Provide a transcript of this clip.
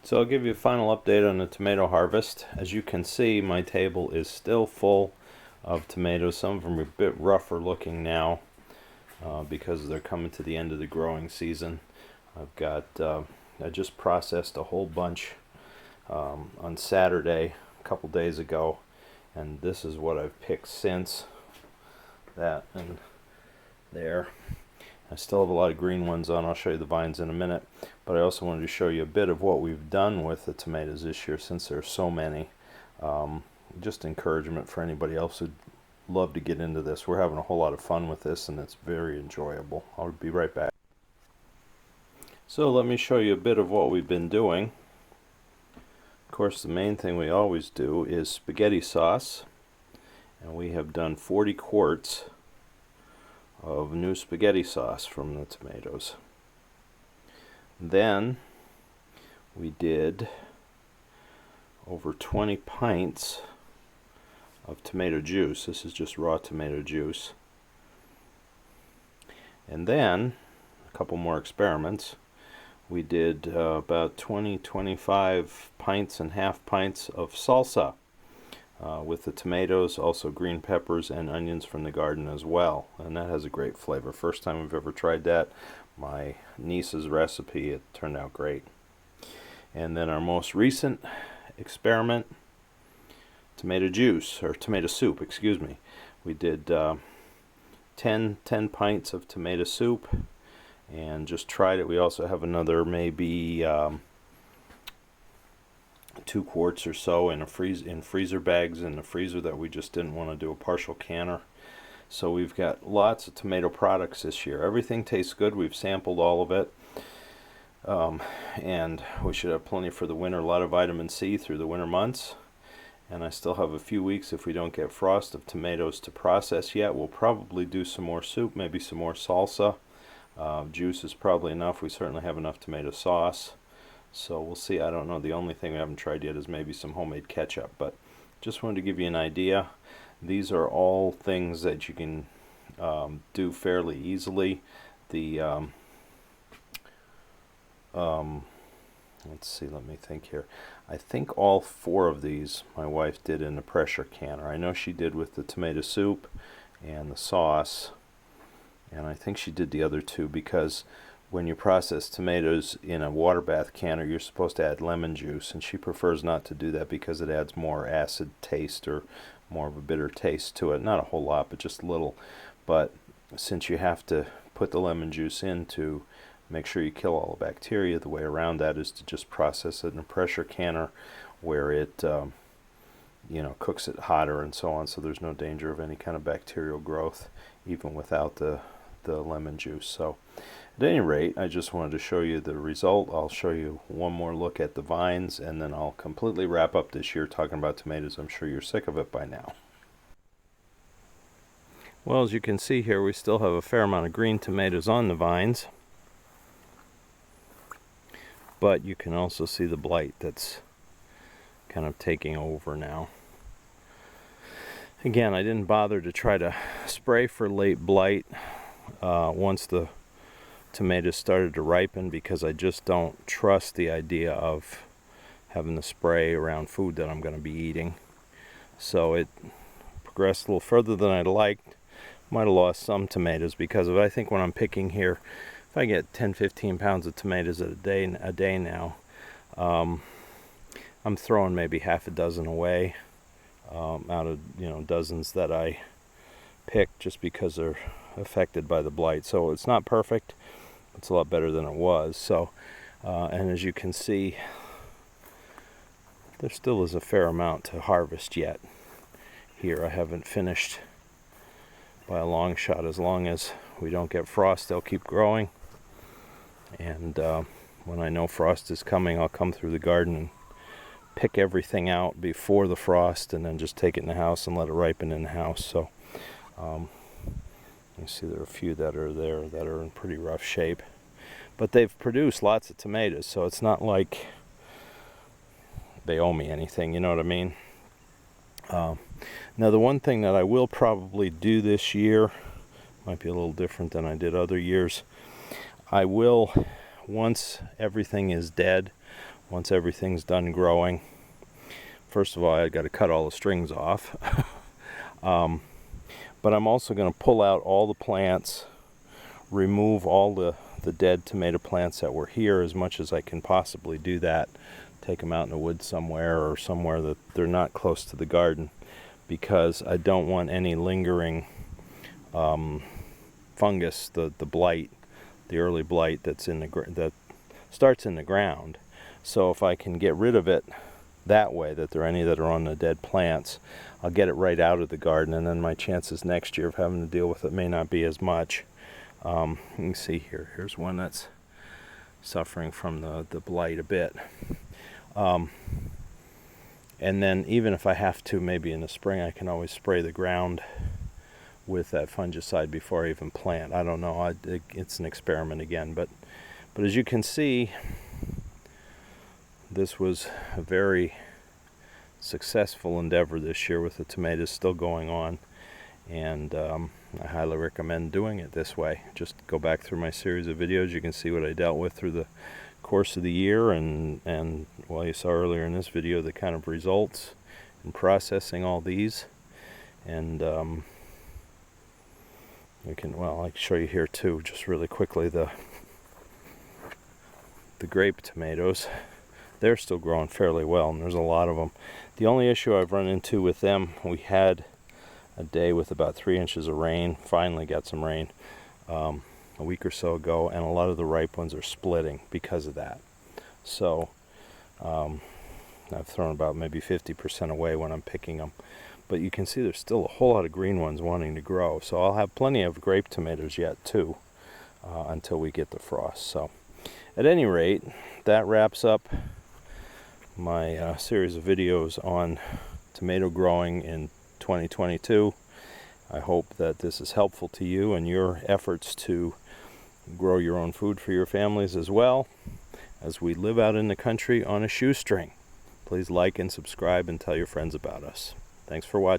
So I'll give you a final update on the tomato harvest. As you can see, my table is still full of tomatoes. Some of them are a bit rougher looking now because they're coming to the end of the growing season. I just processed a whole bunch on Saturday, a couple days ago, and this is what I've picked since that and there. I still have a lot of green ones on. I'll show you the vines in a minute, but I also wanted to show you a bit of what we've done with the tomatoes this year since there's so many. Just encouragement for anybody else who'd love to get into this. We're having a whole lot of fun with this and it's very enjoyable. I'll be right back. So let me show you a bit of what we've been doing. Of course, the main thing we always do is spaghetti sauce, and we have done 40 quarts of new spaghetti sauce from the tomatoes. Then we did over 20 pints of tomato juice. This is just raw tomato juice. And then a couple more experiments. We did about 25 pints and half pints of salsa with the tomatoes, also green peppers and onions from the garden as well, and that has a great flavor. First time I've ever tried that. My niece's recipe, it turned out great. And then our most recent experiment, tomato juice, or tomato soup, excuse me. We did 10 pints of tomato soup and just tried it. We also have another maybe 2 quarts or so in freezer bags in the freezer that we just didn't want to do a partial canner. So we've got lots of tomato products this year. Everything tastes good. We've sampled all of it, and we should have plenty for the winter. A lot of vitamin C through the winter months, and I still have a few weeks if we don't get frost of tomatoes to process yet. We'll probably do some more soup, maybe some more salsa. Juice is probably enough. We certainly have enough tomato sauce. So we'll see. I don't know. The only thing we haven't tried yet is maybe some homemade ketchup. But just wanted to give you an idea. These are all things that you can do fairly easily. The let's see. Let me think here. I think all 4 of these my wife did in the pressure canner. I know she did with the tomato soup and the sauce, and I think she did the other 2 because when you process tomatoes in a water bath canner, you're supposed to add lemon juice, and she prefers not to do that because it adds more acid taste or more of a bitter taste to it. Not a whole lot, but just a little. But since you have to put the lemon juice in to make sure you kill all the bacteria, the way around that is to just process it in a pressure canner where it cooks it hotter and so on, so there's no danger of any kind of bacterial growth even without the lemon juice. So at any rate, I just wanted to show you the result. I'll show you one more look at the vines, and then I'll completely wrap up this year talking about tomatoes. I'm sure you're sick of it by now. Well, as you can see here, we still have a fair amount of green tomatoes on the vines, but you can also see the blight that's kind of taking over now. Again, I didn't bother to try to spray for late blight once the tomatoes started to ripen, because I just don't trust the idea of having the spray around food that I'm going to be eating. So it progressed a little further than I'd liked. Might have lost some tomatoes because of it. I think when I'm picking here, if I get 10-15 pounds of tomatoes a day now, I'm throwing maybe half a dozen away out of dozens that I picked just because they're affected by the blight. So it's not perfect. It's a lot better than it was. So and as you can see, there still is a fair amount to harvest yet here. I haven't finished by a long shot. As long as we don't get frost, they'll keep growing, and when I know frost is coming, I'll come through the garden and pick everything out before the frost, and then just take it in the house and let it ripen in the house. So you see there are a few that are there that are in pretty rough shape, but they've produced lots of tomatoes, so it's not like they owe me anything, you know what I mean? Now the one thing that I will probably do this year, might be a little different than I did other years, I will once everything is dead, once everything's done growing, first of all, I got to cut all the strings off. But I'm also going to pull out all the plants, remove all the dead tomato plants that were here as much as I can possibly do that. Take them out in the woods somewhere, or somewhere that they're not close to the garden, because I don't want any lingering fungus, the blight, the early blight that's in that starts in the ground. So if I can get rid of it that way, that there are any that are on the dead plants, I'll get it right out of the garden, and then my chances next year of having to deal with it may not be as much. You can see here's one that's suffering from the blight a bit. And then even if I have to, maybe in the spring, I can always spray the ground with that fungicide before I even plant. I don't know, it's an experiment again, but as you can see, this was a very successful endeavor this year with the tomatoes still going on, and I highly recommend doing it this way. Just go back through my series of videos. You can see what I dealt with through the course of the year, and well, you saw earlier in this video the kind of results in processing all these. And I can show you here too, just really quickly, the grape tomatoes. They're still growing fairly well, and there's a lot of them. The only issue I've run into with them, we had a day with about 3 inches of rain, finally got some rain a week or so ago, and a lot of the ripe ones are splitting because of that. So I've thrown about maybe 50% away when I'm picking them. But you can see there's still a whole lot of green ones wanting to grow. So I'll have plenty of grape tomatoes yet too, until we get the frost. So at any rate, that wraps up my series of videos on tomato growing in 2022. I hope that this is helpful to you and your efforts to grow your own food for your families as well, as we live out in the country on a shoestring. Please like and subscribe and tell your friends about us. Thanks for watching.